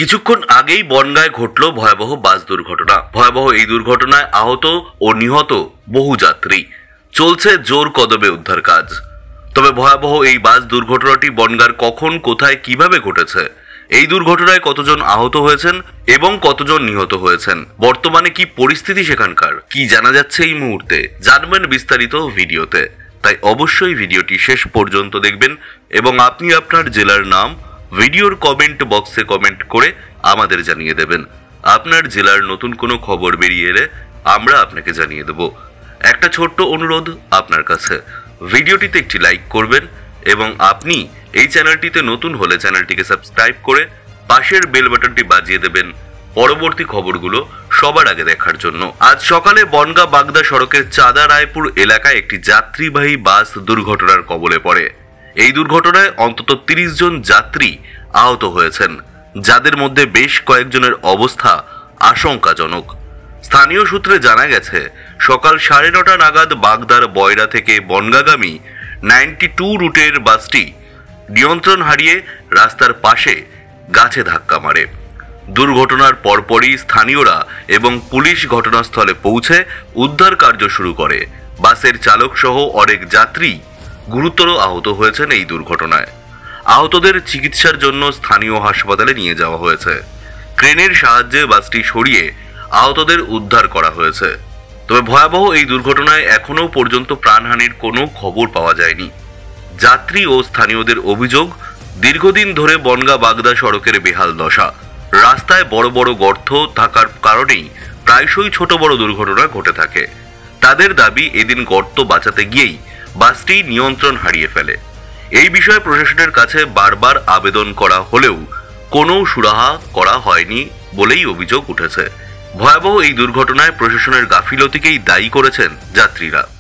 কিছুক্ষণ আগেই বনগাঁয় ঘটল ভয়াবহ বাস দুর্ঘটনা। ভয়াবহ এই দুর্ঘটনায় আহত ও নিহত বহু যাত্রী। চলছে জোর কদমে উদ্ধার কাজ। তবে ভয়াবহ এই বাস দুর্ঘটনাটি বনগাঁর কখন, কোথায়, কিভাবে ঘটেছে, এই দুর্ঘটনায় কতজন আহত হয়েছেন এবং কতজন নিহত হয়েছেন, বর্তমানে কি পরিস্থিতি সেখানকার, কি জানা যাচ্ছে এই মুহূর্তে, জানবেন বিস্তারিত ভিডিওতে। তাই অবশ্যই ভিডিওটি শেষ পর্যন্ত দেখবেন এবং আপনি আপনার জেলার নাম ভিডিওর কমেন্ট বক্সে কমেন্ট করে আমাদের জানিয়ে দেবেন। আপনার জেলার নতুন কোনো খবর বেরিয়ে এলে আমরা আপনাকে জানিয়ে দেব। একটা ছোট্ট অনুরোধ আপনার কাছে, ভিডিওটিতে একটি লাইক করবেন এবং আপনি এই চ্যানেলটিতে নতুন হলে চ্যানেলটিকে সাবস্ক্রাইব করে পাশের বেল বাটনটি বাজিয়ে দেবেন পরবর্তী খবরগুলো সবার আগে দেখার জন্য। আজ সকালে বনগাঁ বাগদা সড়কের চাঁদা রায়পুর এলাকায় একটি যাত্রীবাহী বাস দুর্ঘটনার কবলে পড়ে। এই দুর্ঘটনায় অন্তত 30 জন যাত্রী আহত হয়েছেন, যাদের মধ্যে বেশ কয়েকজনের অবস্থা আশঙ্কাজনক। স্থানীয় সূত্রে জানা গেছে, সকাল 9:30 নাগাদ বাগদার বয়রা থেকে বনগাঁগামী 92 রুটের বাসটি নিয়ন্ত্রণ হারিয়ে রাস্তার পাশে গাছে ধাক্কা মারে। দুর্ঘটনার পরপরই স্থানীয়রা এবং পুলিশ ঘটনাস্থলে পৌঁছে উদ্ধার কার্য শুরু করে। বাসের চালক সহ অনেক যাত্রী গুরুতর আহত হয়েছেন এই দুর্ঘটনায়। আহতদের চিকিৎসার জন্য স্থানীয় হাসপাতালে নিয়ে যাওয়া হয়েছে। ক্রেনের সাহায্যে বাসটি সরিয়ে আহতদের উদ্ধার করা হয়েছে। তবে ভয়াবহ এই দুর্ঘটনায় এখনও পর্যন্ত প্রাণহানির কোনো খবর পাওয়া যায়নি। যাত্রী ও স্থানীয়দের অভিযোগ, দীর্ঘদিন ধরে বনগাঁ বাগদা সড়কের বেহাল দশা। রাস্তায় বড় বড় গর্ত থাকার কারণেই প্রায়শই ছোট বড় দুর্ঘটনা ঘটে থাকে। তাদের দাবি, এদিন গর্ত বাঁচাতে গিয়েই বাসটি নিয়ন্ত্রণ হারিয়ে ফেলে। এই বিষয়ে প্রশাসনের কাছে বারবার আবেদন করা হলেও কোনো সুরাহা করা হয়নি বলেই অভিযোগ উঠেছে। ভয়াবহ এই দুর্ঘটনায় প্রশাসনের গাফিলতিকেই দায়ী করেছেন যাত্রীরা।